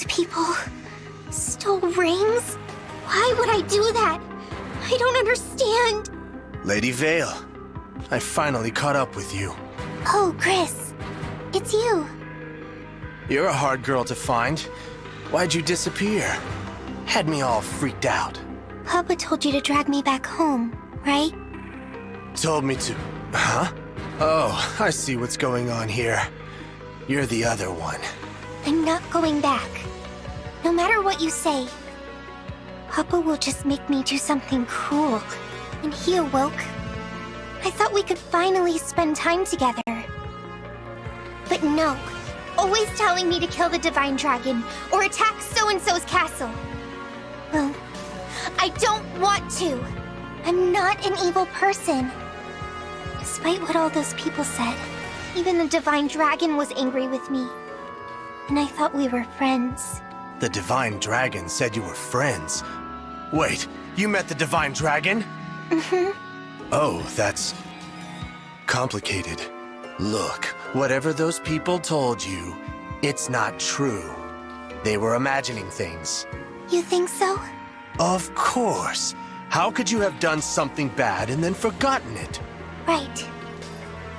Those people stole rings? Why would I do that? I don't understand. Lady Vale, I finally caught up with you. Oh, Chris. It's you. You're a hard girl to find. Why'd you disappear? Had me all freaked out. Papa told you to drag me back home, right? Told me to... Huh? Oh, I see what's going on here. You're the other one. I'm not going back. No matter what you say. Papa will just make me do something cruel. When he awoke, I thought we could finally spend time together. But no. Always telling me to kill the Divine Dragon or attack so-and-so's castle. Well, I don't want to. I'm not an evil person. Despite what all those people said, even the Divine Dragon was angry with me. And I thought we were friends. The Divine Dragon said you were friends. Wait, you met the Divine Dragon? Mm-hmm. Oh, that's... complicated. Look, whatever those people told you, it's not true. They were imagining things. You think so? Of course. How could you have done something bad and then forgotten it? Right.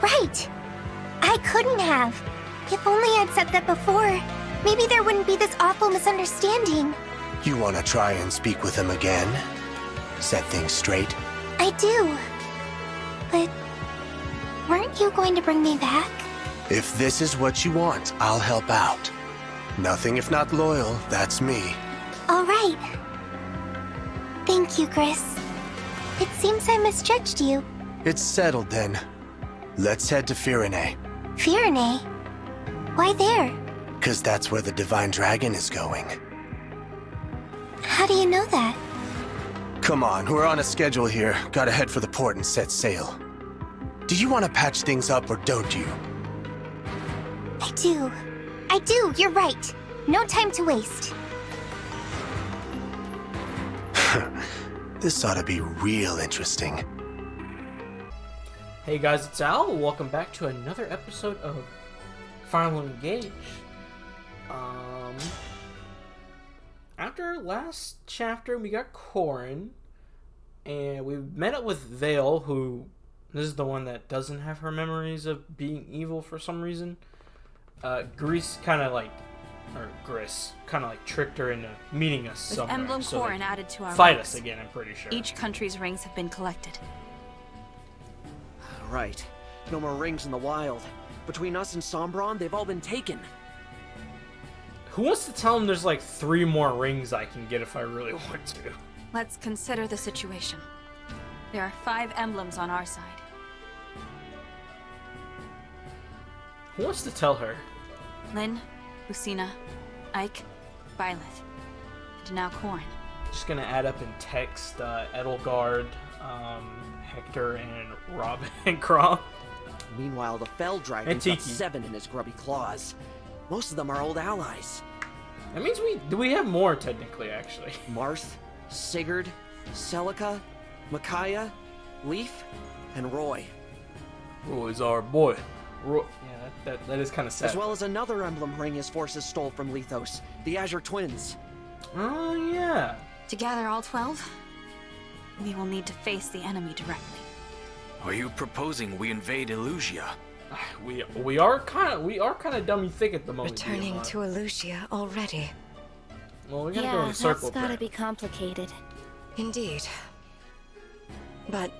Right! I couldn't have. If only I'd said that before, maybe there wouldn't be this awful misunderstanding. You want to try and speak with him again? Set things straight? I do. But weren't you going to bring me back? If this is what you want, I'll help out. Nothing if not loyal, that's me. All right. Thank you, Chris. It seems I misjudged you. It's settled then. Let's head to Firene. Firene? Why there? 'Cause that's where the Divine Dragon is going. How do you know that? Come on, we're on a schedule here. Gotta head for the port and set sail. Do you want to patch things up or don't you? I do. I do, you're right. No time to waste. This ought to be real interesting. Hey guys, it's Al. Welcome back to another episode of Final Engage. After last chapter, we got Corin, and we met up with Vale, who, this is the one that doesn't have her memories of being evil for some reason. Gris kind of like tricked her into meeting us With somewhere. Emblem so Corin added to our fight ranks. us again, I'm pretty sure. Each country's rings have been collected. Right. No more rings in the wild. Between us and Sombron, they've all been taken. Who wants to tell him there's like 3 more rings I can get if I really want to? Let's consider the situation. There are 5 emblems on our side. Who wants to tell her? Lynn, Lucina, Ike, Violet, and now Corin. Just gonna add up in text Edelgard, Hector, and Robin and Crom. Meanwhile, the Fell Dragon's And got Tiki. 7 in his grubby claws. Most of them are old allies. That means we have more technically, actually. Marth, Sigurd, Celica, Micaiah, Leaf, and Roy. Roy's our boy. Yeah, that is kind of sad. As well as another emblem ring his forces stole from Lethos, the Azure Twins. Oh yeah. To gather all 12, we will need to face the enemy directly. Are you proposing we invade Elusia? We are kind of dummy thick at the moment. Returning to Elusia already. Well, we gotta go in a circle. that's gotta track. be complicated. Indeed. But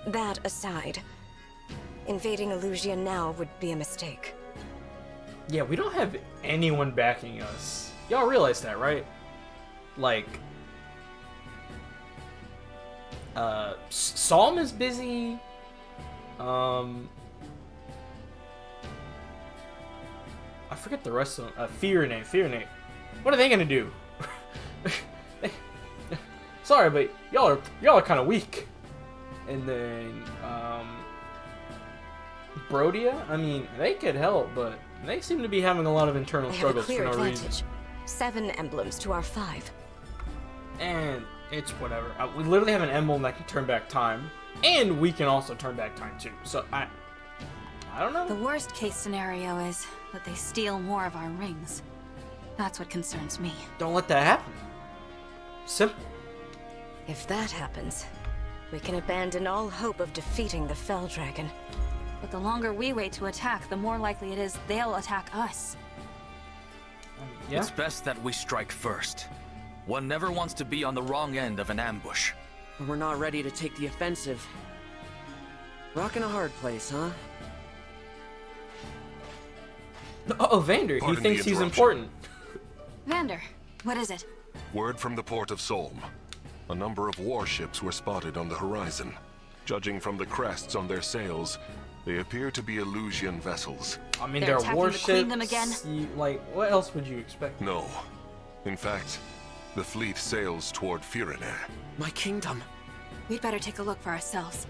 that aside, invading Elusia now would be a mistake. Yeah, we don't have anyone backing us. Y'all realize that, right? Like, Psalm is busy. I forget the rest of them. Firene. What are they gonna do? Sorry, but y'all are kind of weak. And then Brodia. I mean, they could help, but they seem to be having a lot of internal They have a struggles for clear no advantage. reason. 7 emblems to our 5. And it's whatever. We literally have an emblem that can turn back time, and we can also turn back time too. So I don't know. The worst case scenario is that they steal more of our rings. That's what concerns me. Don't let that happen. Simple. If that happens, we can abandon all hope of defeating the Fell Dragon. But the longer we wait to attack, the more likely it is they'll attack us. Yeah. It's best that we strike first. One never wants to be on the wrong end of an ambush. But we're not ready to take the offensive. Rockin' a hard place, huh? Oh, Vander, he Pardon thinks the he's interruption. important. Vander, what is it? Word from the port of Solm. A number of warships were spotted on the horizon. Judging from the crests on their sails, they appear to be Elusian vessels. I mean, They're they're attacking the warships. Queendom again? Like, what else would you expect? No. In fact, the fleet sails toward Firene. My kingdom. We'd better take a look for ourselves.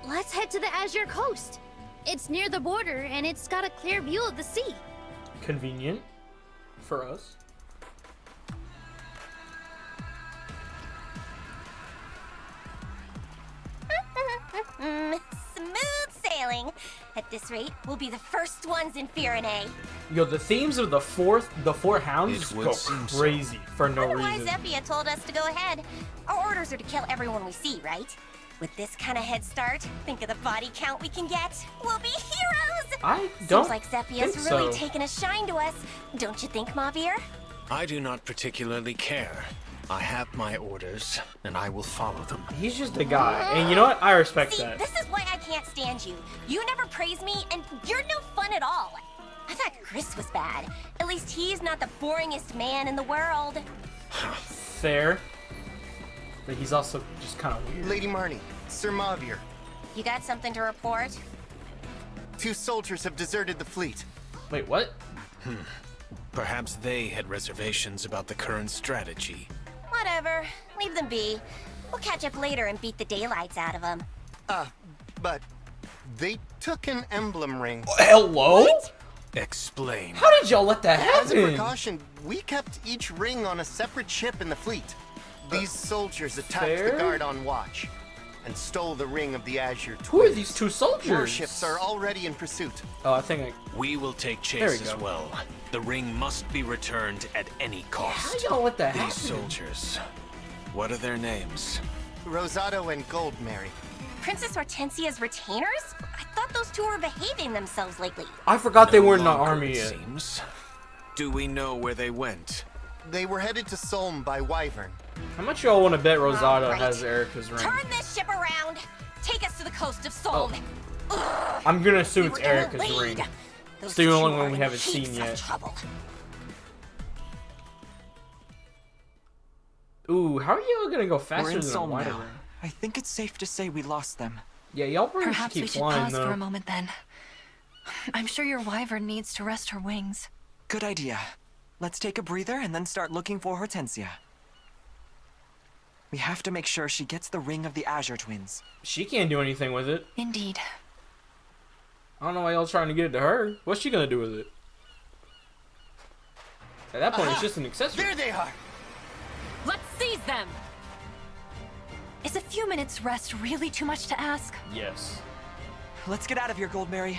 Let's head to the Azure Coast. It's near the border, and it's got a clear view of the sea. Convenient for us. Smooth sailing. At this rate, we'll be the first ones in Firene. Yo, the themes of the four hounds It just would go seem so. crazy for no Wonder why reason. Zephia told us to go ahead. Our orders are to kill everyone we see, right? With this kind of head start, think of the body count we can get. We'll be heroes! I don't Seems like Zephia's think really so. taken a shine to us. Don't you think, Mavir? I do not particularly care. I have my orders, and I will follow them. He's just a guy, and you know what? I respect See, that. this is why I can't stand you. You never praise me, and you're no fun at all. I thought Chris was bad. At least he's not the boringest man in the world. Fair. But he's also just kind of weird. Lady Marnie, Sir Mavir, You got something to report? 2 soldiers have deserted the fleet. Wait, what? Perhaps they had reservations about the current strategy. Whatever. Leave them be. We'll catch up later and beat the daylights out of them. But they took an emblem ring. Hello? Explain. How did y'all let that As a happen? precaution, we kept each ring on a separate ship in the fleet. These soldiers attacked fair? the guard on watch and stole the ring of the Azure Twins. Who are these 2 soldiers? Warships are already in pursuit. Oh, I think I... We will take There we chase as go. well. The ring must be returned at any How cost. y'all let that These happen? soldiers, what are their names? Rosado and Goldmary. Princess Hortensia's retainers? I thought those 2 were behaving themselves lately. I forgot they No were in the longer, army it yet. seems. Do we know where they went? They were headed to Solm by Wyvern. How much y'all want to bet Rosado Alright. has Erica's ring? Turn this ship around. Take us to the coast of Solm. Oh. I'm gonna assume it's We were in a Erica's league. ring. Those It's the only 2 one are we in haven't seen heaps of yet. trouble. Ooh, how are y'all gonna go faster We're in than a Solm wider now. ring? I think it's safe to say we lost them. Yeah, y'all probably should Perhaps keep we should flying pause though. for a moment then. I'm sure your wyvern needs to rest her wings. Good idea. Let's take a breather and then start looking for Hortensia. We have to make sure she gets the ring of the Azure Twins. She can't do anything with it. Indeed. I don't know why y'all trying to get it to her. What's she gonna do with it? At that point, it's just an accessory. There they are! Let's seize them! Is a few minutes rest really too much to ask? Yes. Let's get out of here, Goldmary.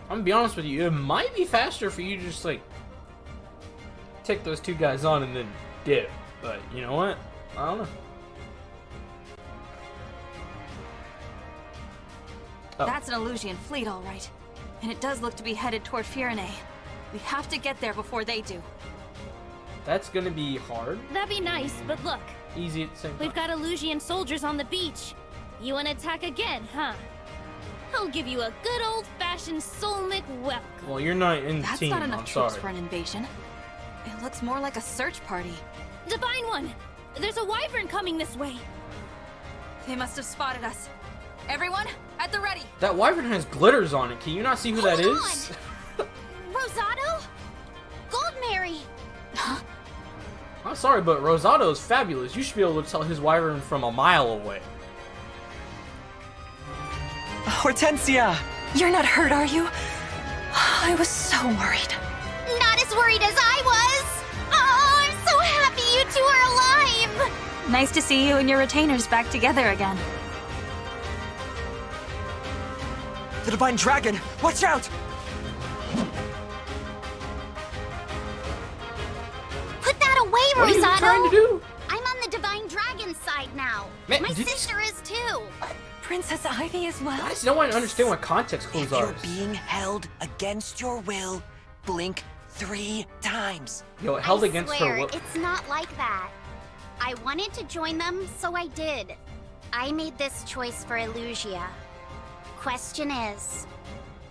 I'm gonna be honest with you, it might be faster for you to just like take those 2 guys on and then dip. But you know what? I don't know. Oh. That's an Elusian fleet, all right. And it does look to be headed toward Firene. We have to get there before they do. That's gonna be hard. That'd be nice, but look, Easy at the same time. we've got Elusian soldiers on the beach. You want to attack again, huh? I'll give you a good old-fashioned Solmic welcome. Well, you're not in the That's team, not enough I'm troops sorry. for an invasion. It looks more like a search party. Divine One! There's a wyvern coming this way. They must have spotted us. Everyone, at the ready. That wyvern has glitters on it. Can you not see who that Hold is? Rosado? Goldmary! I'm sorry, but Rosado is fabulous. You should be able to tell his wyvern from a mile away. Hortensia! You're not hurt, are you? I was so worried. Not as worried as I was! Oh, I'm so happy you 2 are alive! Nice to see you and your retainers back together again. The Divine Dragon! Watch out! Put that away, What are you Rosado! trying to do? I'm on the Divine Dragon side now. Man, My did you- sister is too. Princess Ivy as well. Why does no one understand what context clues If are? you're being held against your will, blink 3 times. Yo, held I against swear, her. it's not like that. I wanted to join them, so I did. I made this choice for Elusia. Question is,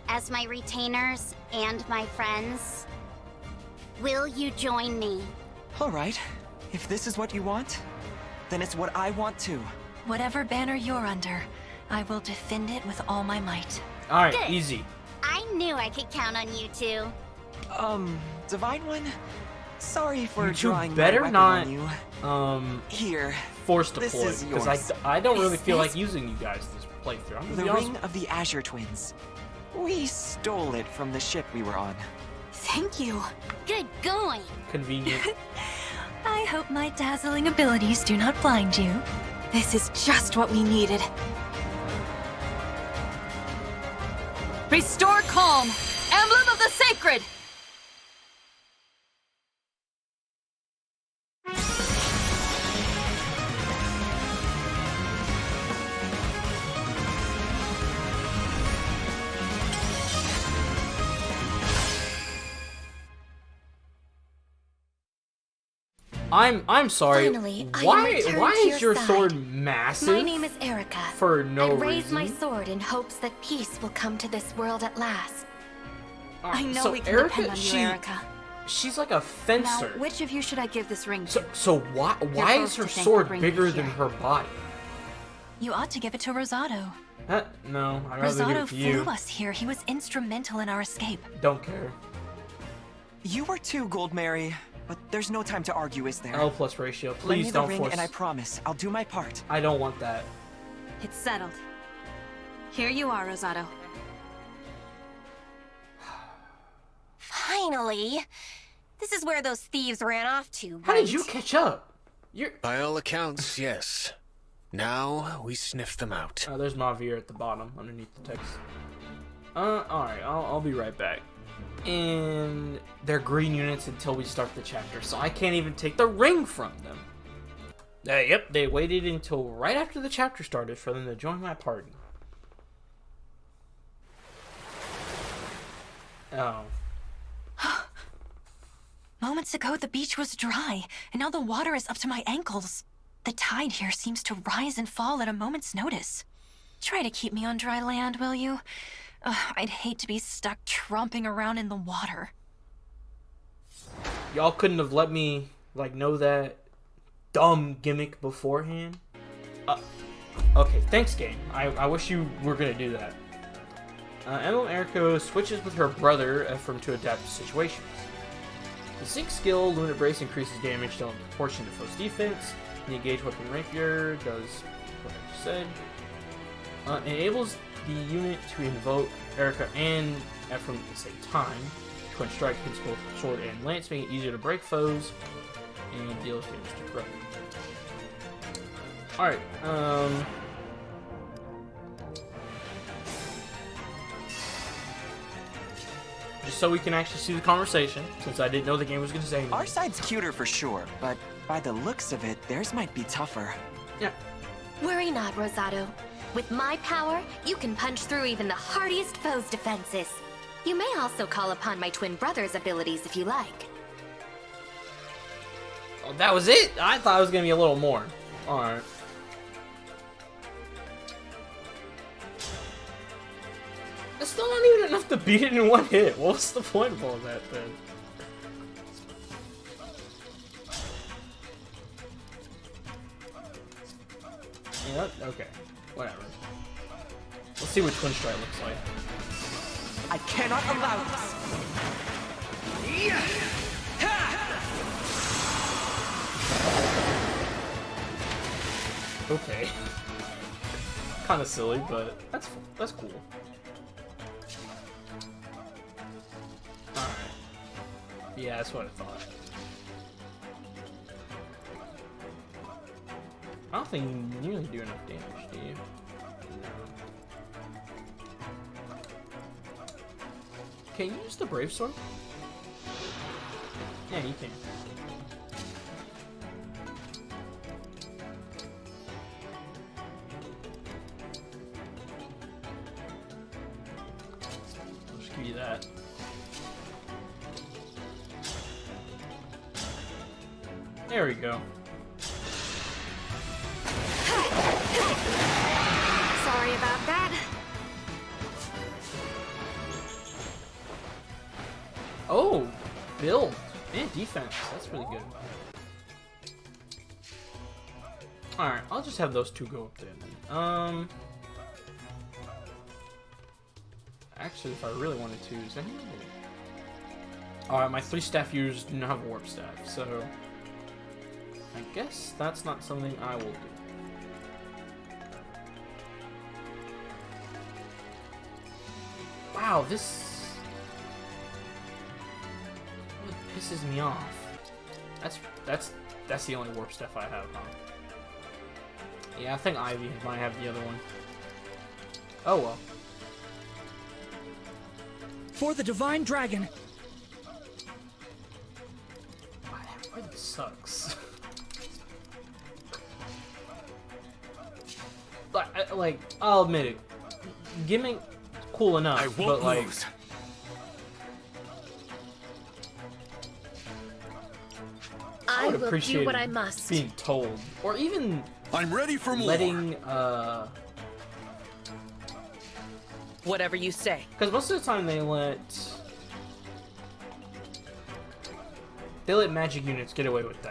as my retainers and my friends, will you join me? All right. If this is what you want, then it's what I want too. Whatever banner you're under, I will defend it with all my might. All right, Good. easy. I knew I could count on you two. Divine One? Sorry for You two drawing better my weapon not, on you. Here, force This deploy, is because yours. I don't really Is feel like this- using you guys this playthrough. I'm gonna the be honest. Ring of the Azure Twins. We stole it from the ship we were on. Thank you. Good going. Convenient. I hope my dazzling abilities do not blind you. This is just what we needed. Restore calm! Emblem of the Sacred! I'm sorry. Finally, I am why returned to is your your side. sword massive? My name is Erica. For no I raise reason. my sword in hopes that peace will come to this world at last. Alright, I know so we can Erica, depend on you, Erica. she's like a Now, fencer. which of you should I give this ring to? So why both is her to thank for sword bringing bigger me than here. her body? You ought to give it to Rosado. No, I'd rather give Rosado it to you. flew us here. He was instrumental in our escape. Don't care. You were too, Gold Mary, but there's no time to argue, is there? L plus ratio. Lend Please me the don't ring force. and I promise I'll do my part. I don't want that. It's settled. Here you are, Rosado. Finally! This is where those thieves ran off to, How right? did you catch up? You're. By all accounts, yes. Now we sniff them out. Oh, there's Mavir at the bottom, underneath the text. Alright, I'll be right back. And they're green units until we start the chapter, so I can't even take the ring from them. Yep, they waited until right after the chapter started for them to join my party. Oh. Moments ago, the beach was dry, and now the water is up to my ankles. The tide here seems to rise and fall at a moment's notice. Try to keep me on dry land, will you? I'd hate to be stuck tromping around in the water. Y'all couldn't have let me, like, know that dumb gimmick beforehand? Okay, thanks, game. I wish you were gonna do that. Emblem Erica switches with her brother Ephraim to adapt to situations. The Sync skill, Lunar Brace, increases damage dealt in proportion to foe's defense. The Engage Weapon Rapier does what I just said. Enables the unit to invoke Erica and Ephraim at the same time. Twin Strike hits both sword and lance, making it easier to break foes and deals damage to brother. Alright, just so we can actually see the conversation, since I didn't know the game was going to say anything. Our side's cuter for sure, but by the looks of it, theirs might be tougher. Yeah. Worry not, Rosado. With my power, you can punch through even the hardiest foe's defenses. You may also call upon my twin brother's abilities if you like. Oh, that was it? I thought it was going to be a little more. Alright. That's still not even enough to beat it in one hit. What's the point of all that, then? Yep, okay. Whatever. Let's see what Twin Strike looks like. I cannot allow this! Okay. Kind of silly, but that's cool. Alright. Yeah, that's what I thought. I don't think you nearly do enough damage, do you? No. Can you use the Brave Sword? Yeah, you can. I'll just give you that. There we go. Sorry about that. Oh, build and defense. That's really good. All right, I'll just have those two go up there then. Actually, if I really wanted to, is that here? All right, my 3 staff users do not have a warp staff, so I guess that's not something I will do. Wow, this pisses me off. That's the only warp stuff I have, huh? Yeah, I think Ivy might have the other one. Oh well. For the Divine Dragon. Wow, that really sucks. Like, I'll admit it. Gimmick, cool enough, but like. Lose. I would appreciate what I must. Being told, or even I'm ready for more. Letting whatever you say. Because most of the time they let magic units get away with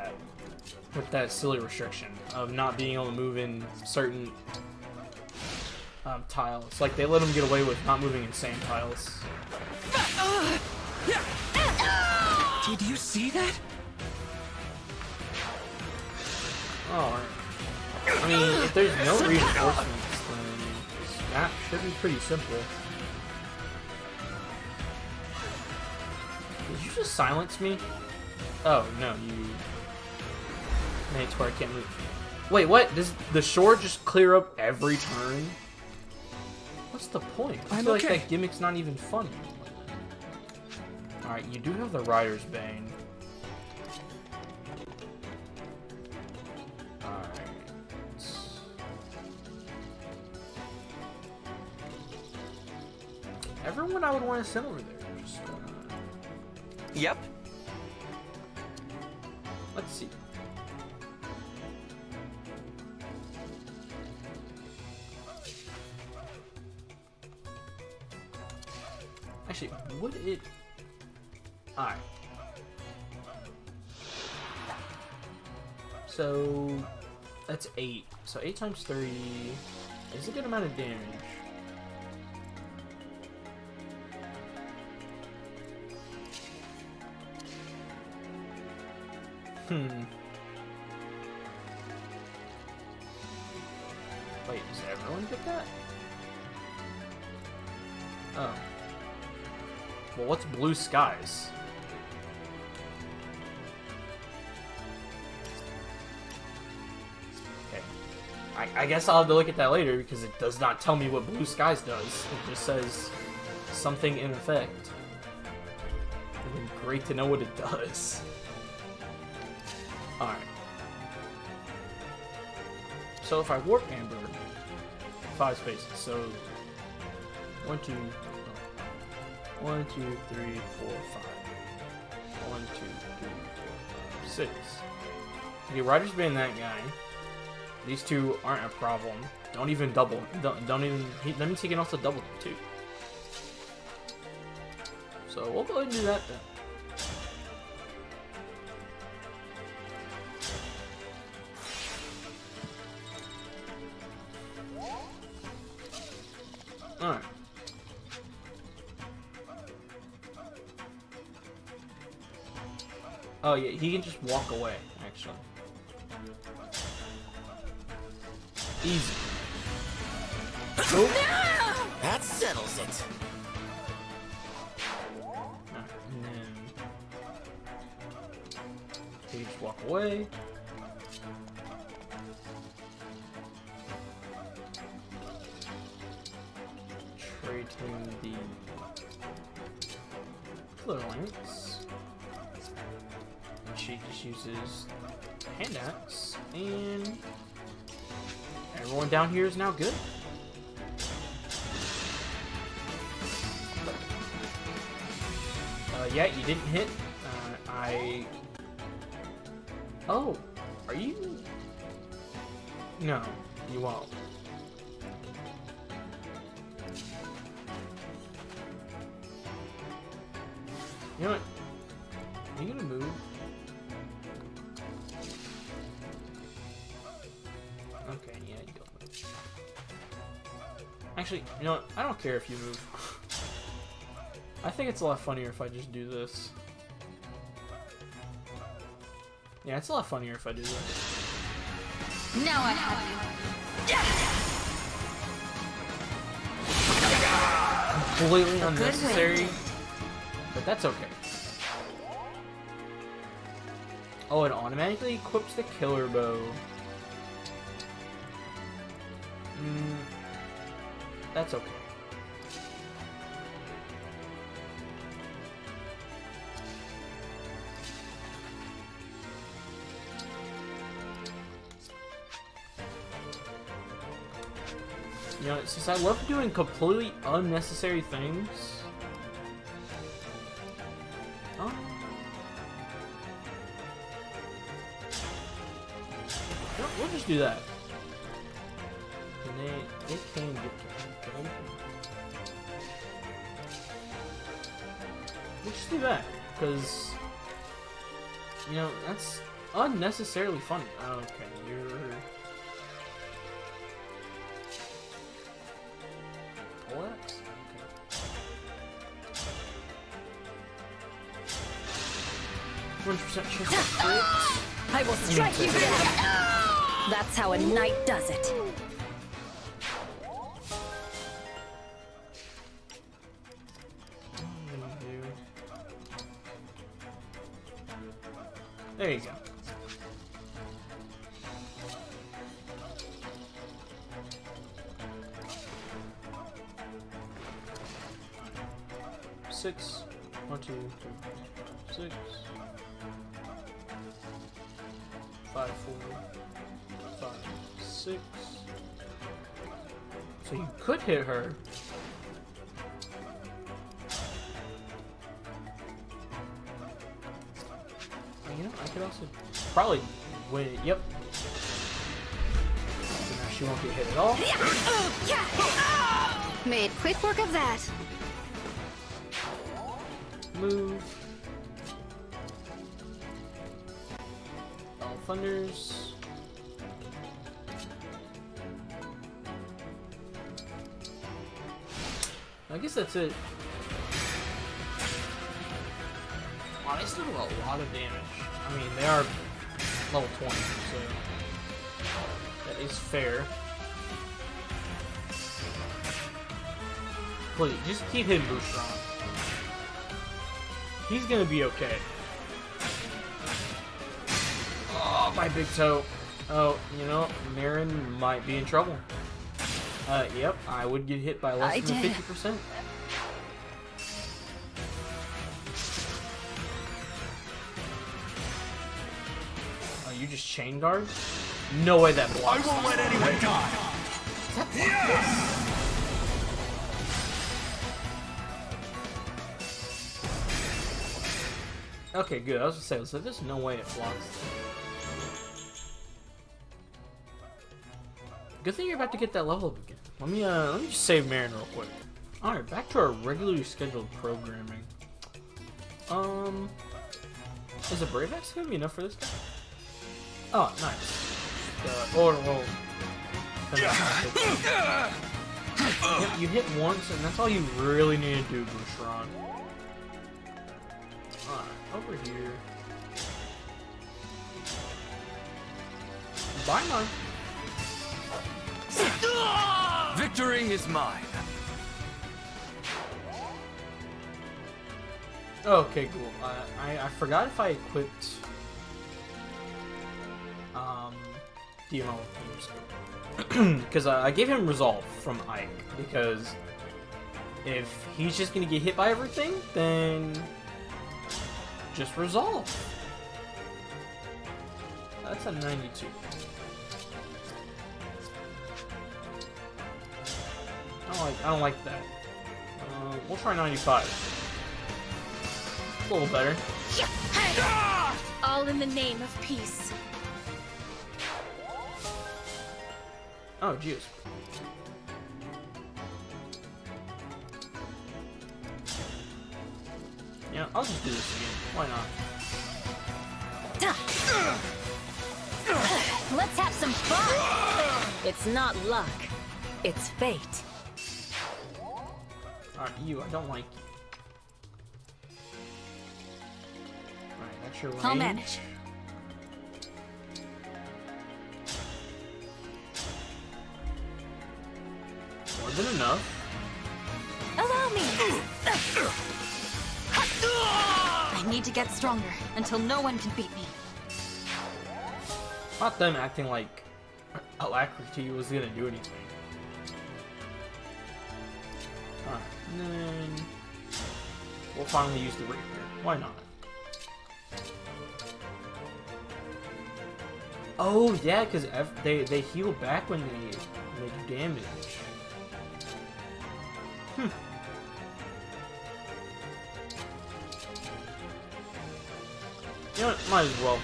that silly restriction of not being able to move in certain tiles. Like they let them get away with not moving in same tiles. Did you see that? Oh, I mean, if there's no reinforcements, then this map should be pretty simple. Did you just silence me? Oh, no, you made it to where I can't move. Wait, what? Does the shore just clear up every turn? What's the point? I feel like that gimmick's not even funny. Alright, you do have the Rider's Bane. Everyone I would want to send over there. Just, Yep. Let's see. Actually, would it... Alright. So... That's 8. So 8 times 3 is a good amount of damage. Wait, does everyone get that? Oh. Well, what's blue skies? Okay. I guess I'll have to look at that later because it does not tell me what blue skies does. It just says something in effect. It would be great to know what it does. Alright. So if I warp Amber, 5 spaces, so 1, 2, 3, 4, 5. 1, 2, 3, 4, 5, 6. Okay, Rider's Bane that guy. These two aren't a problem. Don't even double. Don't even. That means he can also double too. So we'll go ahead and do that then. Alright. Oh yeah, he can just walk away, actually. Easy. Oh. That settles it. And then he can just walk away. Trade him the regular lance. And she just uses hand axe, and everyone down here is now good. Yeah, you didn't hit. Oh, are you? No, you won't. You know what? Are you gonna move? Okay, yeah, you don't move. Actually, you know what? I don't care if you move. I think it's a lot funnier if I just do this. Yeah, it's a lot funnier if I do this. Now I have you. Completely unnecessary, but that's okay. Oh, it automatically equips the killer bow. That's okay. You know, since I love doing completely unnecessary things, we'll just do that. And they can get to me. We'll just do that, because, you know, that's unnecessarily funny. Okay, you're... What? Okay. 100% chance of crit. I will strike you down! That's how a knight does it. There you go. Six. 1, 2, 3, 6. 5, 4, 5, 6. So you could hit her. You know, I could also probably win it. Yep. So now she won't get hit at all. Made quick work of that. Move. All thunders. I guess that's it. Wow, they still do a lot of damage. I mean, they are level 20, so that is fair. Please, just keep hitting Boostrong. He's gonna be okay. Oh, my big toe. Oh, you know, Marin might be in trouble. Yep, I would get hit by less than 50%. Oh, you just chain guard? No way that blocks. I won't let anyone die. Yes! Okay, good. I was gonna say, so there's no way it blocks. Good thing you're about to get that level up again. Let me just save Marin real quick. All right, back to our regularly scheduled programming. Is a Brave Axe gonna be enough for this guy? Oh, nice. Well. Yep, you hit once, and that's all you really need to do, Boostrong. Alright, over here. Bye, man. Victory is mine. Okay, cool. I forgot if I equipped DMO because I gave him Resolve from Ike, because if he's just gonna get hit by everything, then just resolve. That's a 92. I don't like that. We'll try 95. A little better. All in the name of peace. Oh, jeez. Yeah, I'll just do this again. Why not? Let's have some fun! It's not luck. It's fate. Alright, you. I don't like you. Alright, that's your range. I'll manage. More than enough. Allow me! I need to get stronger until no one can beat me. Not them acting like alacrity was gonna do anything. Alright, and then we'll finally use the rapier. Why not? Oh yeah, because they heal back when they do damage. You know what? Might as well.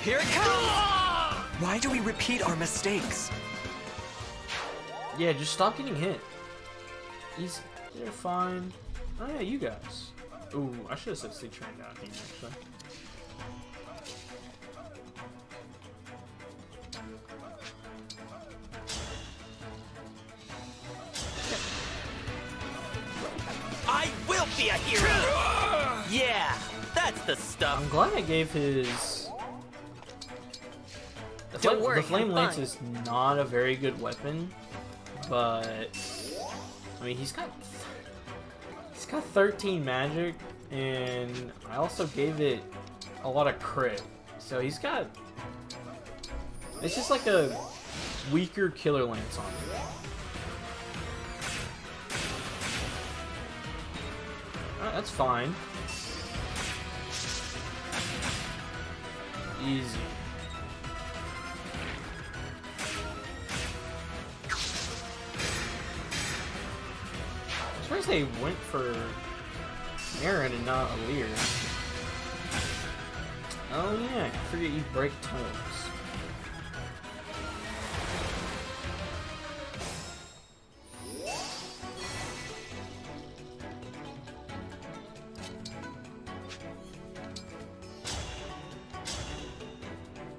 Here it comes! Why do we repeat our mistakes? Yeah, just stop getting hit. They're fine. Oh yeah, you guys. Ooh, I should have said stay trained down here, actually. I will be a hero! Yeah, that's the stuff. I'm glad I gave his... Don't worry, the Flame I'm Lance fine. is not a very good weapon, but... I mean, he's got 13 magic, and I also gave it a lot of crit. So he's got... It's just like a weaker Killer Lance on it. Alright, that's fine. Easy. I'm surprised they went for Aaron and not Alir. Oh yeah, I forget you break toes.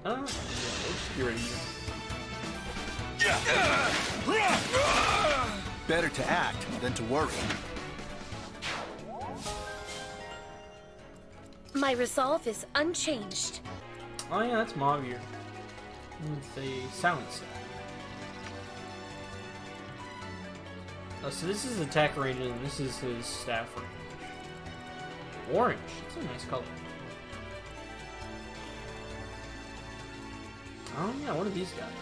Yeah, we'll just get rid of you. Better to act than to worry. My resolve is unchanged. Oh yeah, that's Mavier. With a silence. Oh, so this is his attack range and this is his staff range. Orange. That's a nice color. Oh yeah, one of these guys.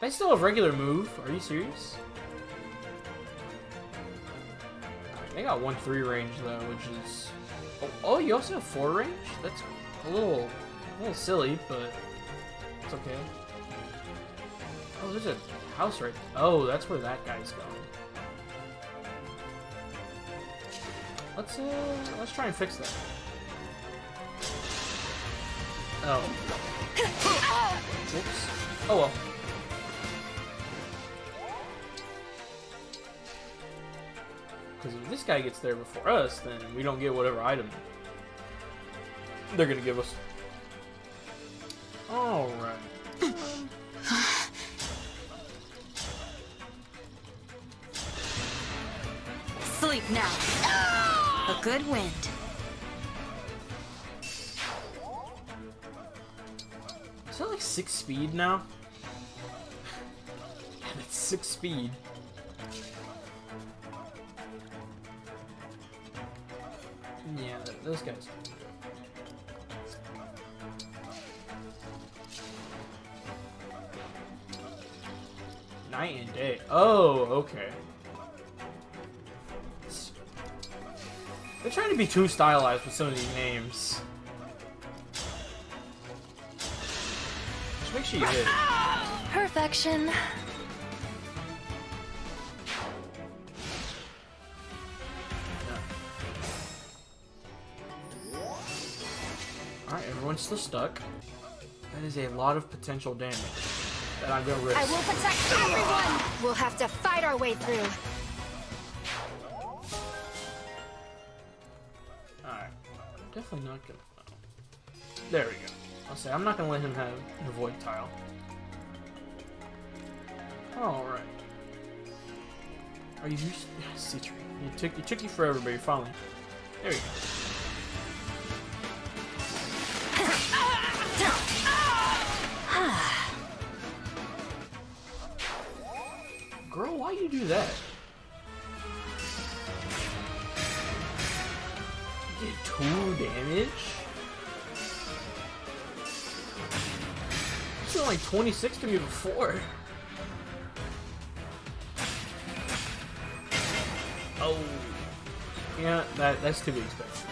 They still have regular move. Are you serious? They got 1-3 range though, which is. Oh, you also have 4 range? That's a little silly, but it's okay. Oh, there's a house right there. Oh, that's where that guy's going. Let's try and fix that. Oh. Whoops. Oh well. Because if this guy gets there before us, then we don't get whatever item they're gonna give us. Alright. Sleep now. A good wind. Is that like 6 speed now? Yeah, that's 6 speed. Yeah, those guys. Night and day. Oh, okay. They're trying to be too stylized with some of these names. Just make sure you hit it. Perfection. Alright, everyone's still stuck. That is a lot of potential damage that I'm gonna risk. I will protect everyone! We'll have to fight our way through. Alright. Definitely not gonna... There we go. I'll say, I'm not gonna let him have the void tile. Alright. Are you just... Citri. It took you forever, but you're finally... There you go. Girl, why you do that? You did 2 damage? This was like 26 to me before. Oh. Yeah, that's to be expected.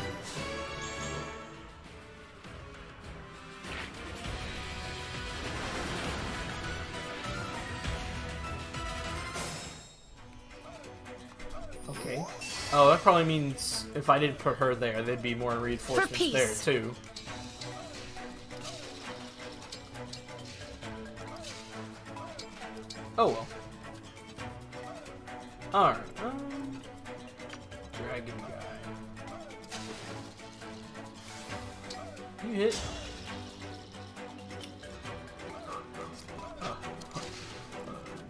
Okay. Oh, that probably means if I didn't put her there, there'd be more reinforcements there too. Oh well. Alright, dragon guy. You hit.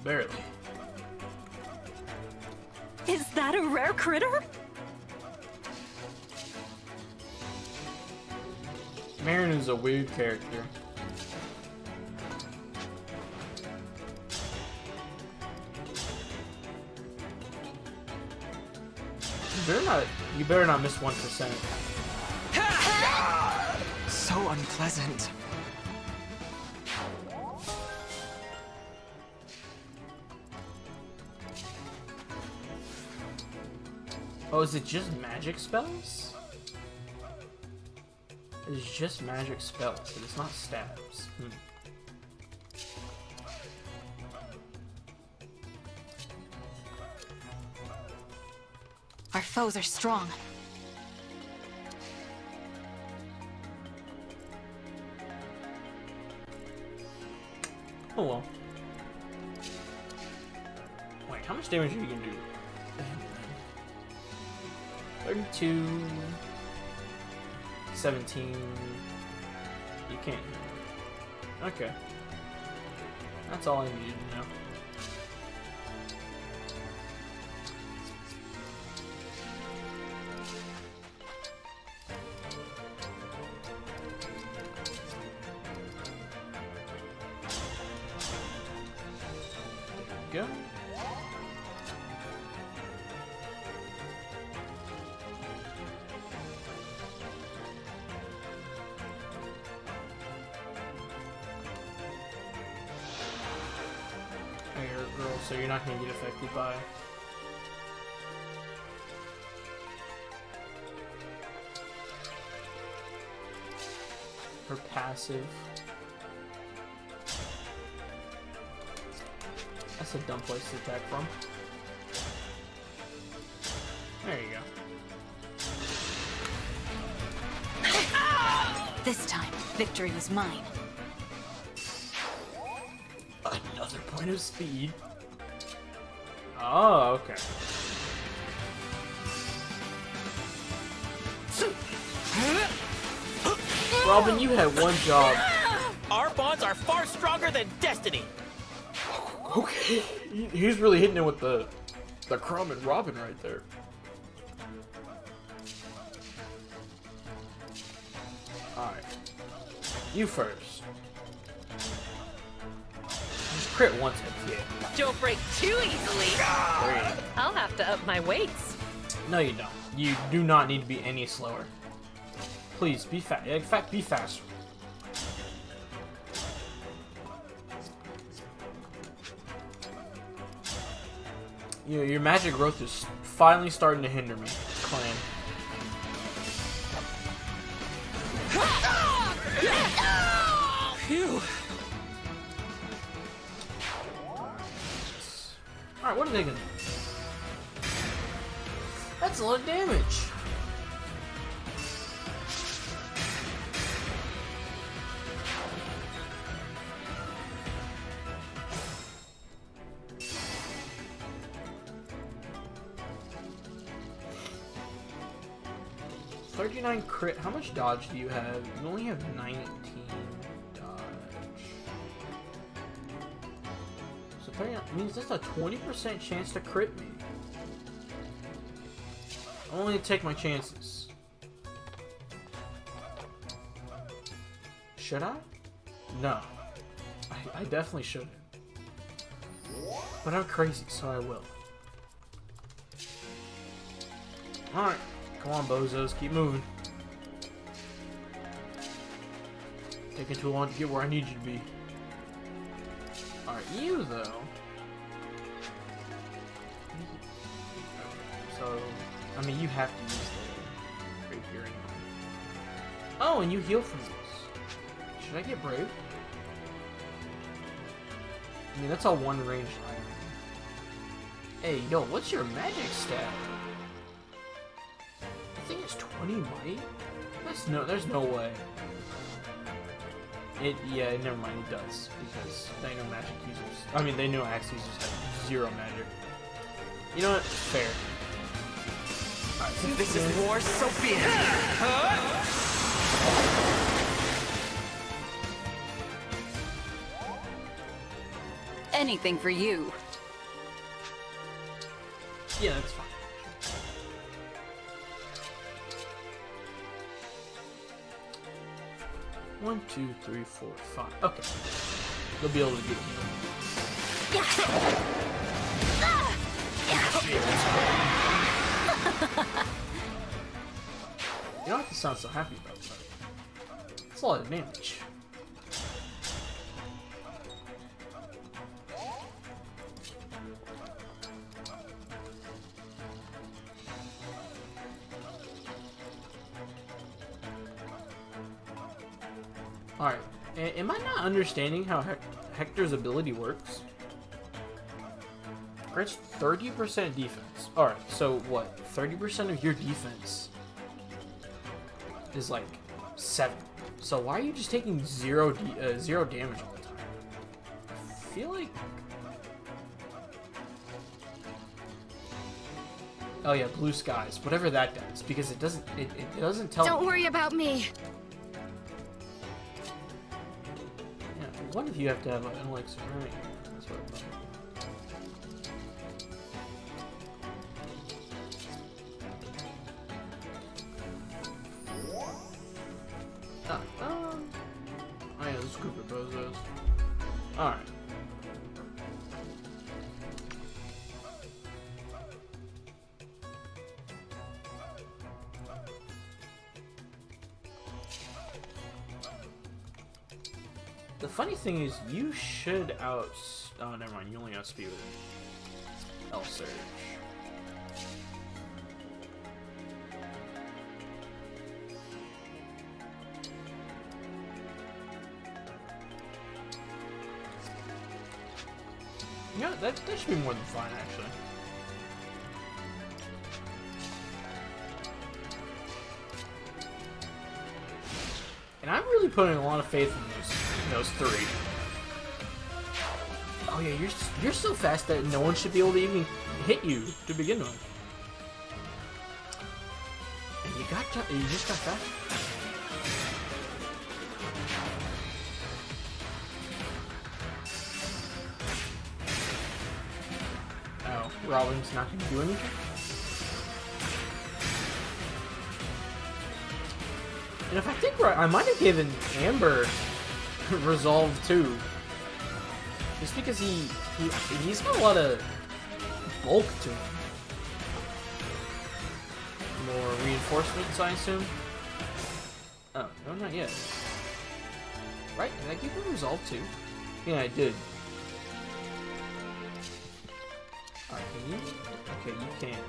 Barely. Is that a rare critter? Marin is a weird character. You better not miss 1%. So unpleasant. Oh, is it just magic spells? It's just magic spells, but it's not stabs. Our foes are strong. Oh well. Wait, how much damage are you gonna do? 32... 17... You can't. Okay. That's all I needed to know. There we go. Girl, so you're not going to get affected by her passive. That's a dumb place to attack from. There you go. This time, victory was mine. Another point of speed. Oh, okay. Robin, you had one job. Our bonds are far stronger than destiny. Okay. He's really hitting it with the Crumb and Robin right there. Alright. You first. Just crit once and hit. Don't break too easily. I'll have to up my weights. No, you don't. You do not need to be any slower. Please, be fast. In fact, be faster. Your magic growth is finally starting to hinder me, clan. Phew. Alright, what are they gonna do? That's a lot of damage. $39 crit. How much dodge do you have? You only have 19 dodge. So 39 means that's a 20% chance to crit me. I'm only take my chances. Should I? No. I definitely shouldn't. But I'm crazy, so I will. Alright. Come on, bozos. Keep moving. Taking too long to get where I need you to be. Alright, you though. So, I mean, you have to use the rapier anyway. Oh, and you heal from this. Should I get brave? I mean, that's all one ranged item. Hey, yo, what's your magic stat? I think it's 20 might? There's no way. Yeah, never mind, it does. Because they know magic users. I mean, they know axe users have 0 magic. You know what? Fair. Alright, If this is war, so be it. Anything for you. Yeah, that's fine. 1, 2, 3, 4, 5. Okay. They'll be able to get healed. You don't have to sound so happy about that. It's a lot of damage. Alright, am I not understanding how Hector's ability works? Grants 30% defense. Alright, so what? 30% of your defense is like 7. So why are you just taking 0 damage all the time? I feel like... Oh yeah, blue skies. Whatever that does, because it doesn't tell me. Don't worry about me. What if you have to have an elixir? Right? That's what I thought. Oh yeah, this group of bozos. Alright. The funny thing is, you should oh, never mind. You only outspeed with L Surge. You know, that should be more than fine, actually. And I'm really putting a lot of faith in those 3. Oh yeah, you're so fast that no one should be able to even hit you to begin with. And you just got fast. Oh, Robin's not gonna do anything? And if I think right, I might have given Amber Resolve too. Just because he's got a lot of bulk to him. More reinforcements, I assume? Oh, no, not yet. Right? Did I give him Resolve too? Yeah, I did. Alright, can you? Okay, you can.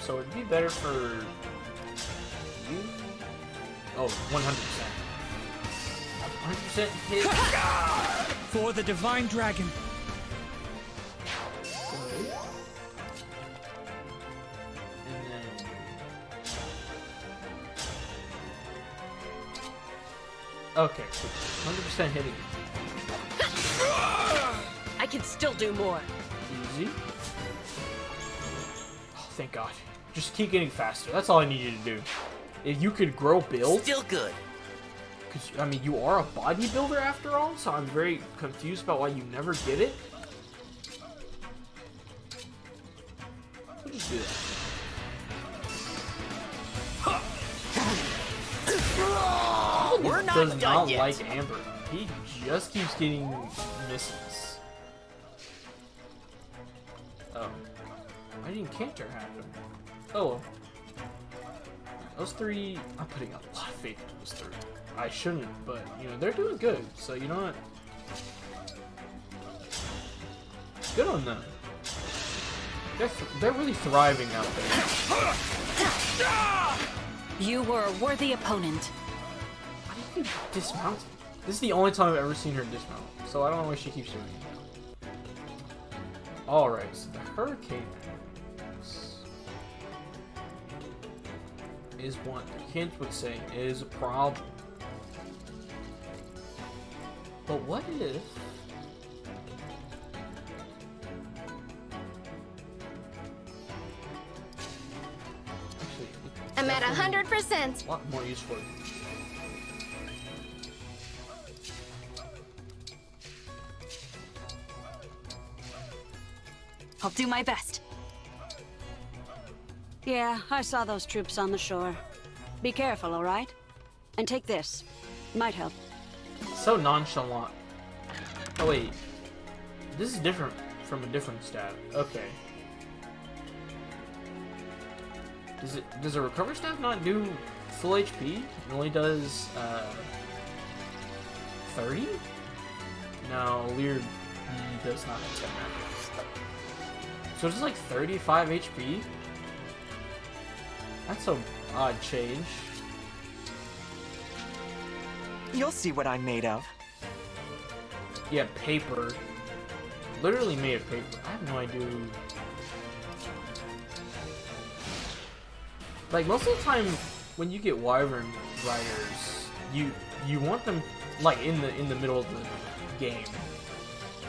So it'd be better for you? Oh, 100%. 100% hit. For the divine dragon. And then... Okay, 100% hit again. I can still do more. Easy. Oh, thank God. Just keep getting faster. That's all I need you to do. If you could grow build... Still good. Because, I mean, you are a bodybuilder after all, so I'm very confused about why you never get it. We'll just do that. We're not does done not yet. like Amber. He just keeps getting misses. Oh. Why didn't Canter happen? Oh well. Those three, I'm putting a lot of faith in those three. I shouldn't, but, you know, they're doing good. So, you know what? Good on them. They're really thriving out there. You were a worthy opponent. Why do you keep dismounting? This is the only time I've ever seen her dismount, so I don't know why she keeps doing it. Alright, so the hurricane is what the kids would say is a problem. But what if... Actually, I'm at 100%. a lot more useful. I'll do my best. Yeah, I saw those troops on the shore. Be careful, all right? And take this. Might help. So nonchalant. Oh wait, this is different from a different stat. Okay. Does a recover staff not do full HP? It only does 30? No, Lear does not have 10 magic. So it's like 35 HP? That's an odd change. You'll see what I'm made of. Yeah, paper. Literally made of paper. I have no idea. Like, most of the time when you get Wyvern Riders, you want them like in the middle of the game.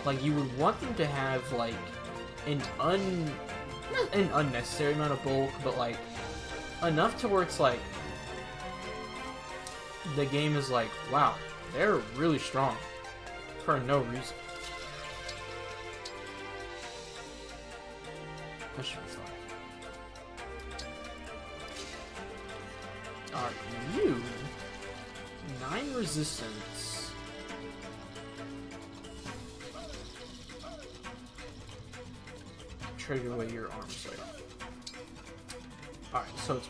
Like, you would want them to have like not an unnecessary amount of bulk, but like enough to where it's like the game is like, wow, they're really strong for no reason. That should be fun. Alright, you 9 resistance. Trade away your arm sight. Alright, so it's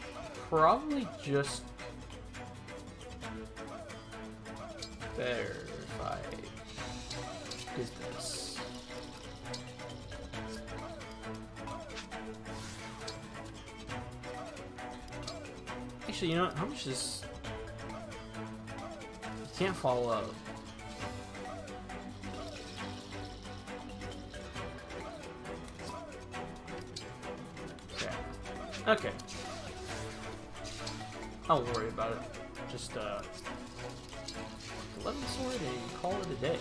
probably just better if I did this. Actually, you know what? How much is... You can't follow up. Okay. Okay. I won't worry about it. Just, 11 sword and call it a day.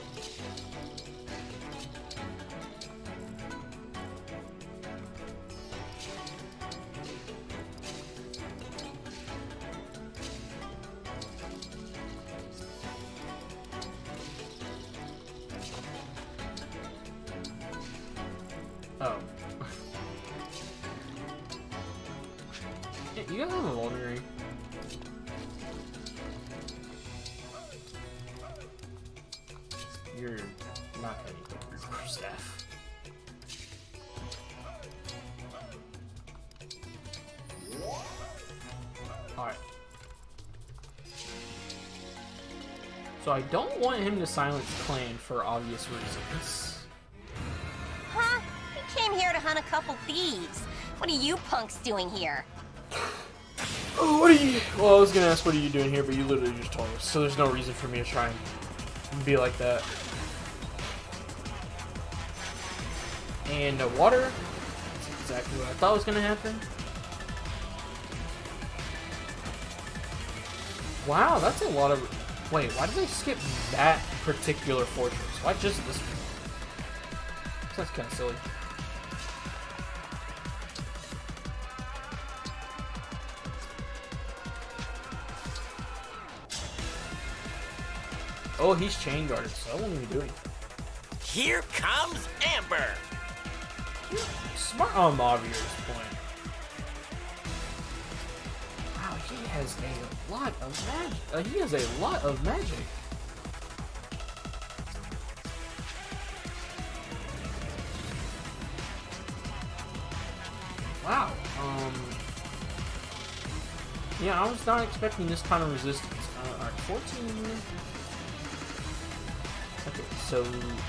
Oh. Hey, you guys have a vulnerary. You're not gonna need the recruit staff. Alright. So I don't want him to silence Clan for obvious reasons. Huh? We came here to hunt a couple thieves. What are you punks doing here? Oh, what are you... Well, I was gonna ask what are you doing here, but you literally just told us, so there's no reason for me to try and Be like that. And water. That's exactly what I thought was gonna happen. Wow, that's a lot of... Wait, why did they skip that particular fortress? Why just this one? That's kind of silly. Oh, he's chain guarded, so I won't even do anything. Here comes Amber! Smart on Mavier's point. Wow, he has a lot of magic. He has a lot of magic. Wow. Yeah, I was not expecting this kind of resistance. Alright, 14. Okay, so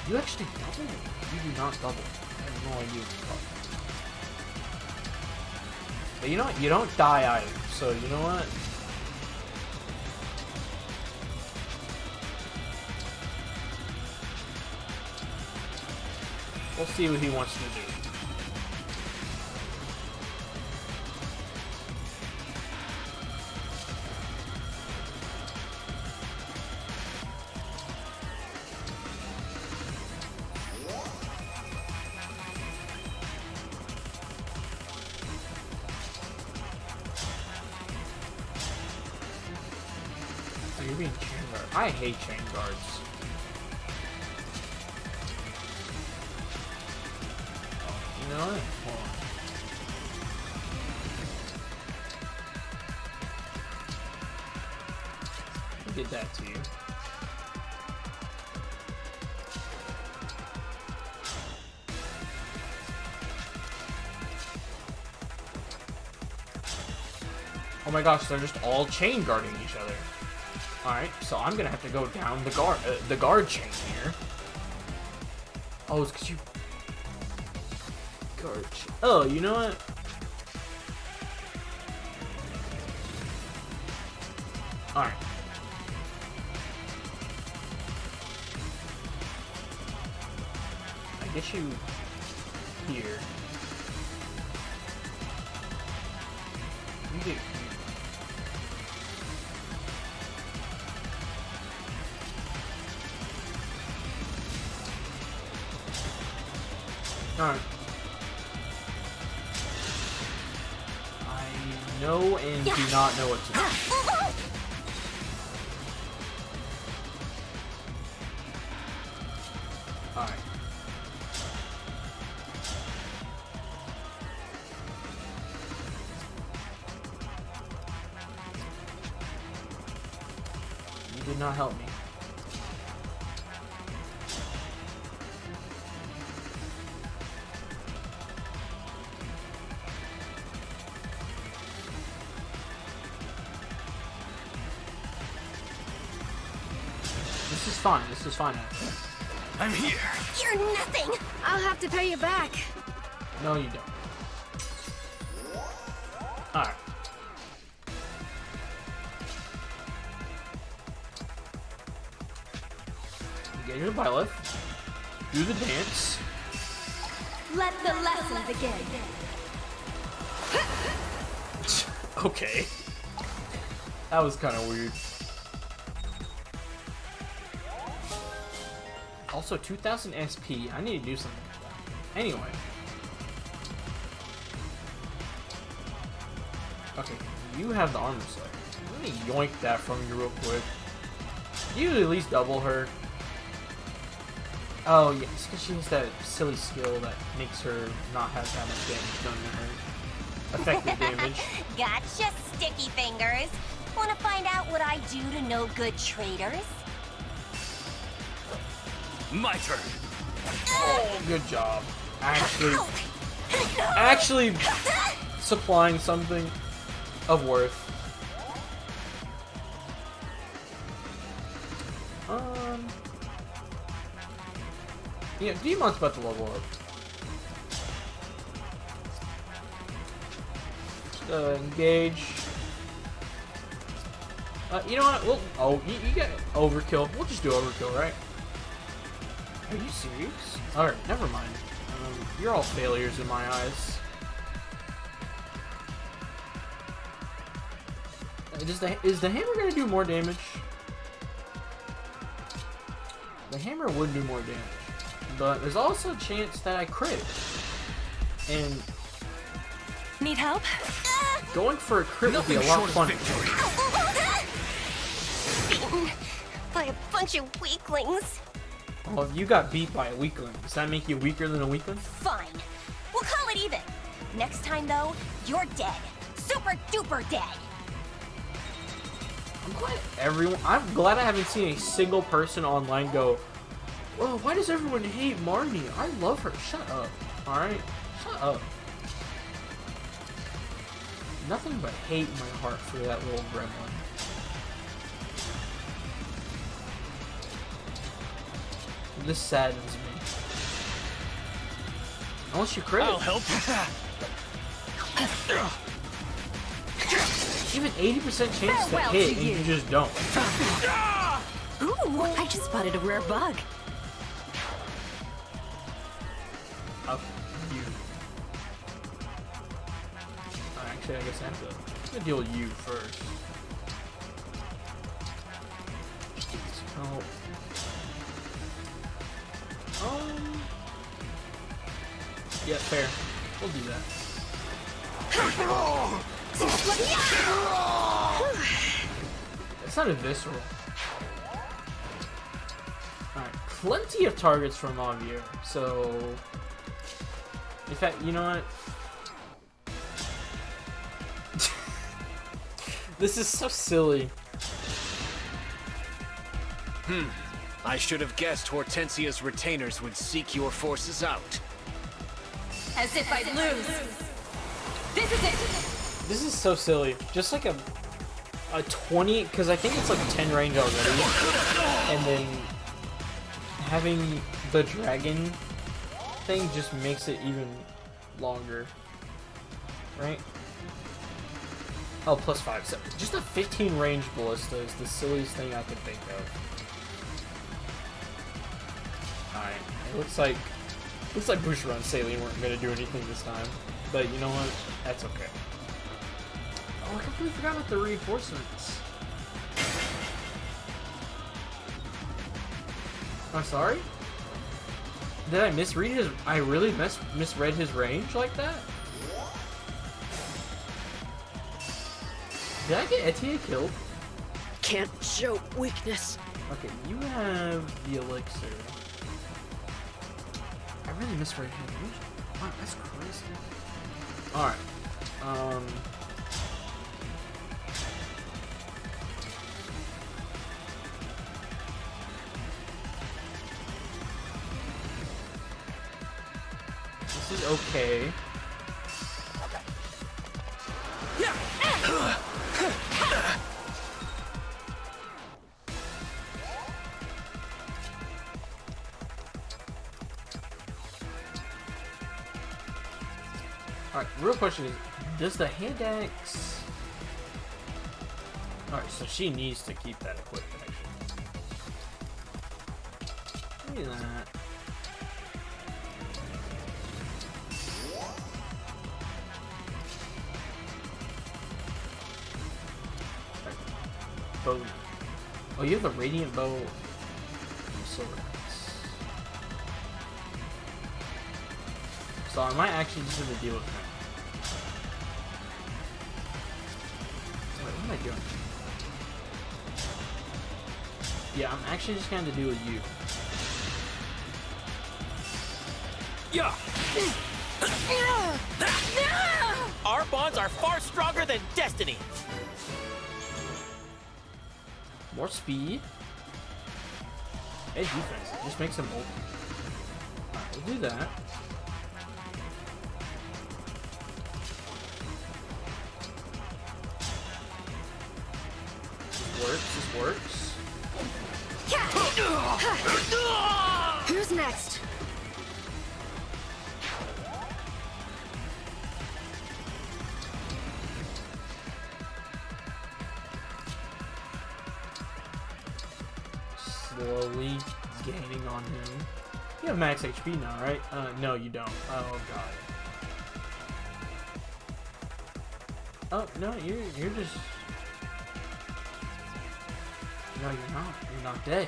you actually double? You do not double. I have no idea what you're talking about. But you know what? You don't die either. So you know what? We'll see what he wants to do. You're being chain guard. I hate chain guards. Oh, you know what? Hold on. Did that to you. Oh my gosh, they're just all chain guarding each other. Alright, so I'm gonna have to go down the guard chain here. Oh, it's because you... Guard chain. Oh, you know what? Alright. I get you here. You get here. Alright. I know and do not know what to do. Alright. You did not help me. This is fine. This is fine. I'm here. You're nothing! I'll have to pay you back. No, you don't. Alright. Get your byleth. Do the dance. Let the lesson begin. Okay. That was kind of weird. Also, 2000 SP. I need to do something with that. Anyway. Okay, you have the armor set. Let me yoink that from you real quick. You at least double her. Oh, yes, because she has that silly skill that makes her not have that much damage done to her. Effective damage. Gotcha, sticky fingers. Want to find out what I do to no good traders? My turn. Oh, good job. Actually supplying something of worth. Yeah, Demon's about to level up. Just, engage. You know what? You got overkill. We'll just do overkill, right? Are you serious? Alright, never mind. You're all failures in my eyes. Is the hammer gonna do more damage? The hammer would do more damage. But there's also a chance that I crit. And need help? Going for a crit would be a lot funner. Beaten by a bunch of weaklings. Well, if you got beat by a weakling, does that make you weaker than a weakling? Fine. We'll call it even. Next time, though, you're dead. Super duper dead. I'm glad I haven't seen a single person online go, well, why does everyone hate Marnie? I love her. Shut up. Alright? Shut up. Nothing but hate in my heart for that little gremlin. This saddens me. Unless you crit. I'll help. Even 80% chance to hit, and you just don't. Ooh, I just spotted a rare bug. Up you. Actually, I guess I have to. I'm gonna deal with you first. Oh. Yeah, fair. We'll do that. It's not a visceral. Alright, plenty of targets for Mavier, so... In fact, you know what? This is so silly. I should have guessed Hortensia's retainers would seek your forces out. As if I'd lose. This is it. This is so silly. Just like a 20, because I think it's like 10 range already. And then having the dragon thing just makes it even longer. Right? Oh, plus 5. So just a 15 range ballista is the silliest thing I could think of. Alright, it looks like Bushiroad and Saline weren't gonna do anything this time. But you know what? That's okay. Oh, I completely forgot about the reinforcements. I'm sorry? Did I misread his... I really misread his range like that? Did I get Etienne killed? Can't show weakness. Okay, you have the elixir. I really misread his range. Wow, that's crazy. Alright. This is okay. Alright, real question is, does the hand axe... Alright, so she needs to keep that equipped, actually. Give me that. Bow. Oh, you have the radiant bow and the silver axe. So I might actually just have to deal with him. Wait, what am I doing? Yeah, I'm actually just gonna have to deal with you. Yeah. Our bonds are far stronger than destiny. More speed. And defense. It just makes them open. Alright, we'll do that. This works. Who's next? slowly gaining on him. You have max HP now, right? No, you don't. Oh god. Oh no, you're just. No, you're not. You're not dead.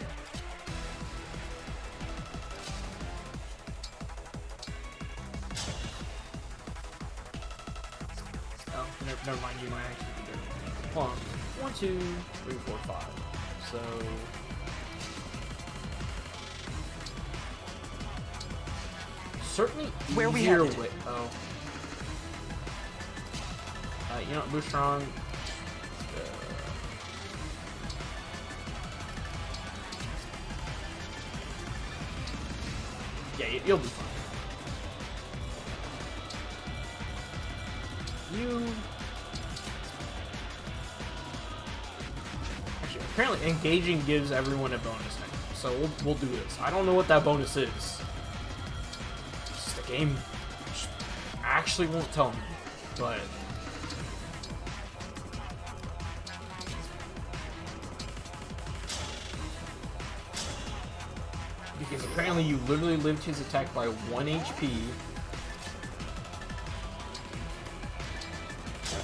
Oh, never mind. You might actually be dead. Hold on. 1, 2, 3, 4, 5. So. Certainly Where we easier headed? way. Oh. You know what, Boostrong? Yeah, you'll be fine. You. Actually, apparently engaging gives everyone a bonus now, so we'll do this. I don't know what that bonus is. Just the game actually won't tell me, but. Because apparently you literally lived his attack by 1 HP.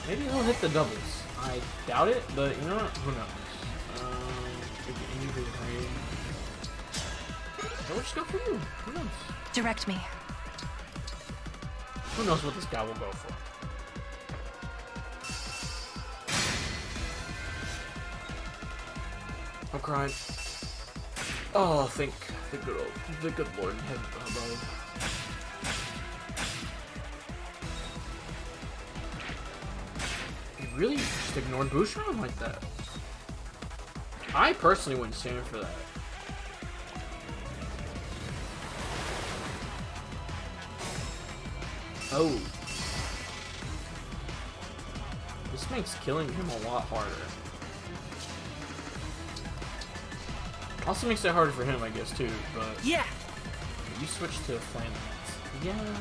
Maybe he'll hit the doubles. I doubt it, but you know what? Who knows? We'll just go for you. Who knows? Direct me. Who knows what this guy will go for? I'm crying. Oh, thank the good Lord in heaven above. He really just ignored Boostrong like that. I personally wouldn't stand for that. Oh. This makes killing him a lot harder. Also makes it harder for him, I guess, too, but... Yeah! You switch to Flame Lance. Yeah.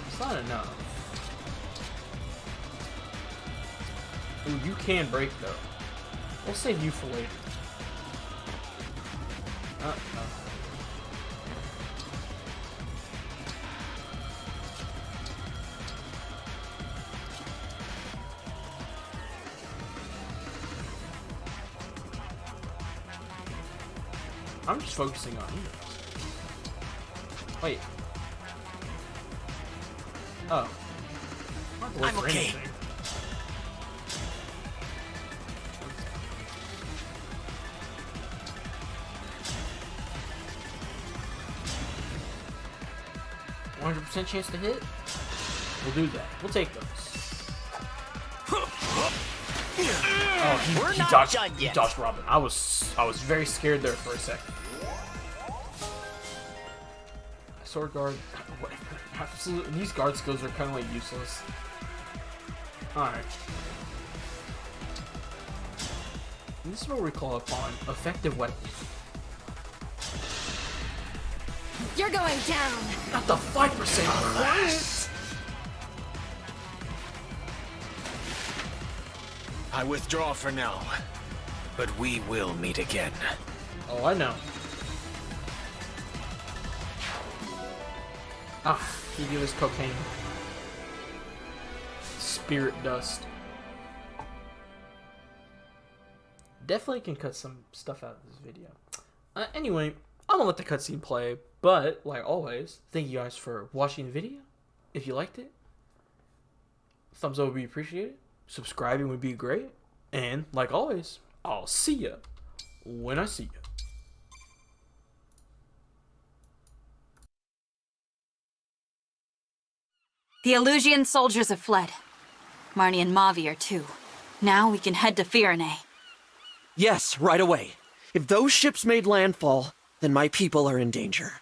It's not enough. Ooh, you can break, though. We'll save you for later. No. I'm just focusing on you. Wait. Oh. I'm okay. 100% chance to hit? We'll do that. We'll take those. Oh, he dodged Robin. I was very scared there for a second. Sword guard, whatever. Absolutely, these guard skills are kind of like useless. All right. And this is what we call upon effective weapons. You're going down. Not the 5%. What? I withdraw for now, but we will meet again. Oh, I know. Ah, he gave us cocaine. Spirit dust. Definitely can cut some stuff out of this video. Anyway, I'm gonna let the cutscene play, but like always, thank you guys for watching the video. If you liked it, thumbs up would be appreciated. Subscribing would be great. And like always, I'll see ya when I see ya. The Elusian soldiers have fled. Marnie and Mavi are too. Now we can head to Firene. Yes, right away. If those ships made landfall, then my people are in danger.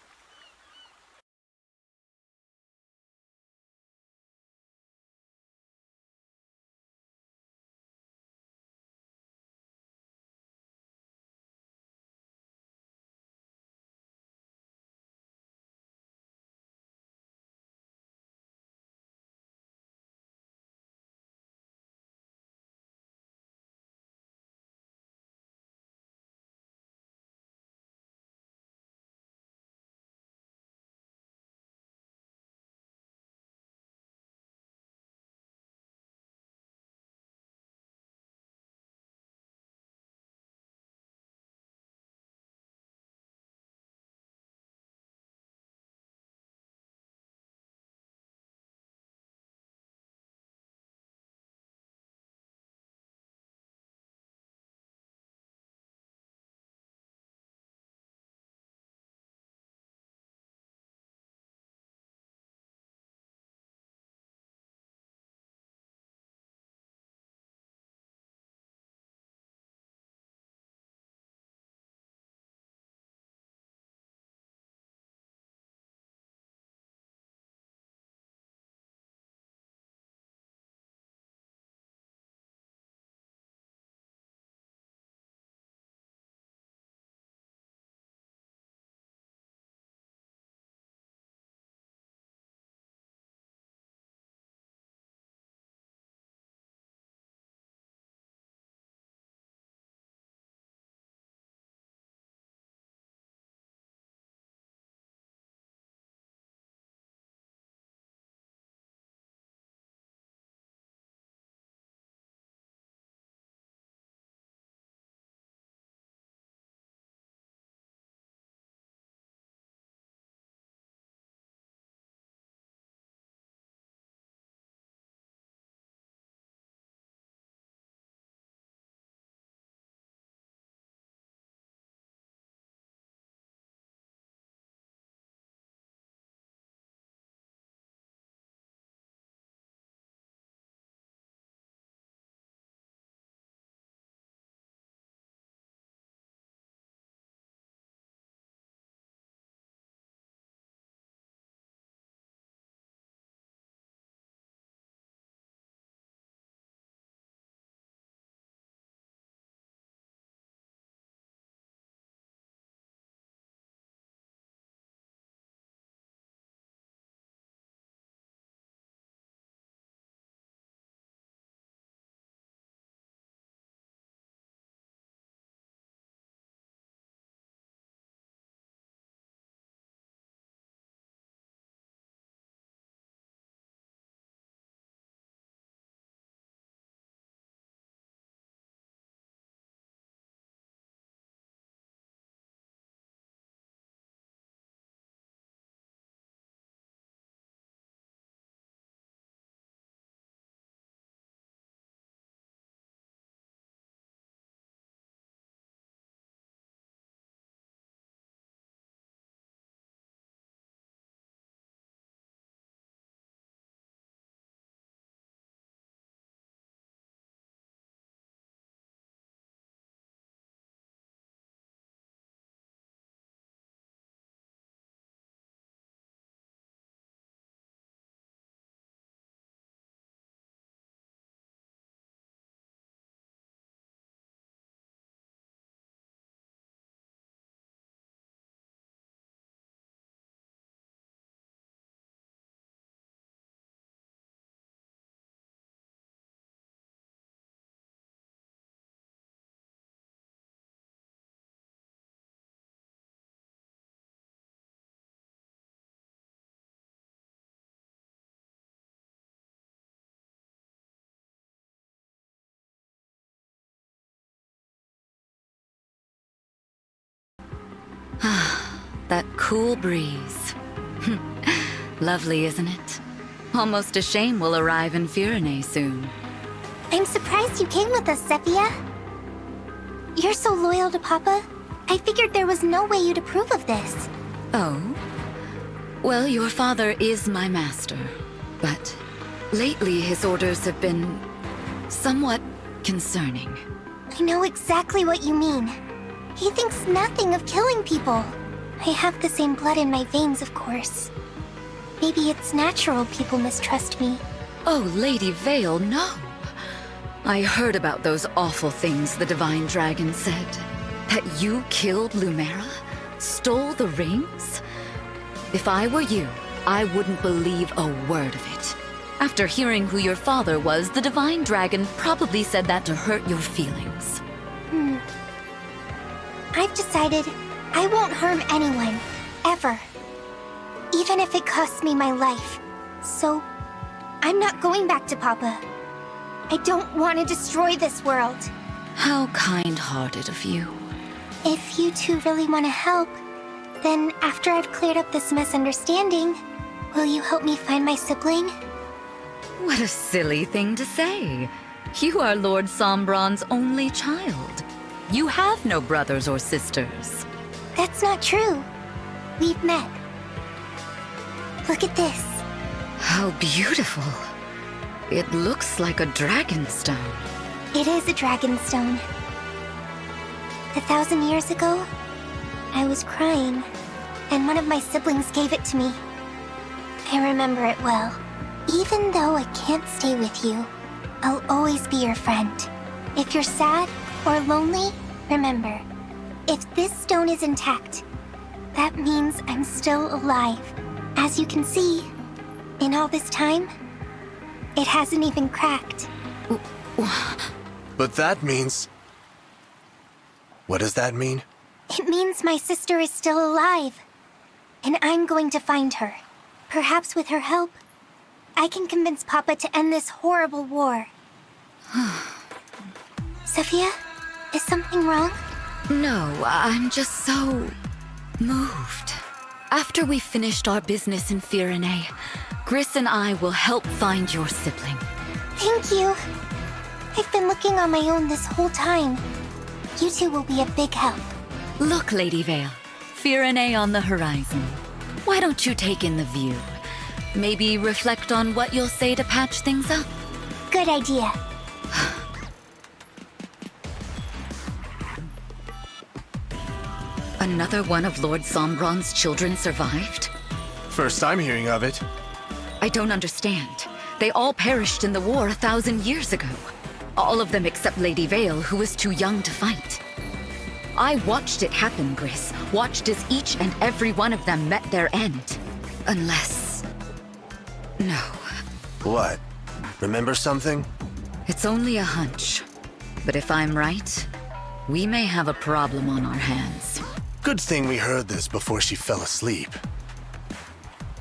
That cool breeze. Lovely, isn't it? Almost a shame we'll arrive in Firene soon. I'm surprised you came with us, Zephyr. You're so loyal to Papa. I figured there was no way you'd approve of this. Oh? Well, your father is my master, but lately his orders have been somewhat concerning. I know exactly what you mean. He thinks nothing of killing people. I have the same blood in my veins, of course. Maybe it's natural people mistrust me. Oh, Lady Vale, no. I heard about those awful things the Divine Dragon said. That you killed Lumera? Stole the rings? If I were you, I wouldn't believe a word of it. After hearing who your father was, the Divine Dragon probably said that to hurt your feelings. I've decided I won't harm anyone, ever. Even if it costs me my life. So, I'm not going back to Papa. I don't want to destroy this world. How kind-hearted of you. If you two really want to help, then after I've cleared up this misunderstanding, will you help me find my sibling? What a silly thing to say. You are Lord Sombron's only child. You have no brothers or sisters. That's not true. We've met. Look at this. How beautiful. It looks like a dragonstone. It is a dragonstone. 1,000 years ago, I was crying, and one of my siblings gave it to me. I remember it well. Even though I can't stay with you, I'll always be your friend. If you're sad or lonely, remember, if this stone is intact, that means I'm still alive. As you can see, in all this time, it hasn't even cracked. But that means... What does that mean? It means my sister is still alive. And I'm going to find her. Perhaps with her help, I can convince Papa to end this horrible war. Sophia, is something wrong? No, I'm just so... moved. After we finished our business in Firene, Gris and I will help find your sibling. Thank you. I've been looking on my own this whole time. You two will be a big help. Look, Lady Vale. Firene on the horizon. Why don't you take in the view? Maybe reflect on what you'll say to patch things up? Good idea. Another one of Lord Sombron's children survived? First I'm hearing of it. I don't understand. They all perished in the war 1,000 years ago. All of them except Lady Vale, who was too young to fight. I watched it happen, Gris. Watched as each and every one of them met their end. Unless... no. What? Remember something? It's only a hunch. But if I'm right, we may have a problem on our hands. Good thing we heard this before she fell asleep.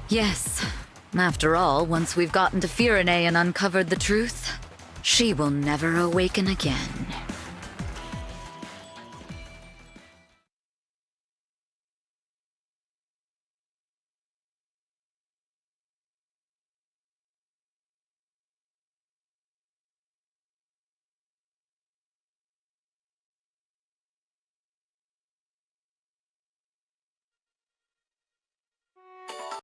Yes. After all, once we've gotten to Firene and uncovered the truth, she will never awaken again.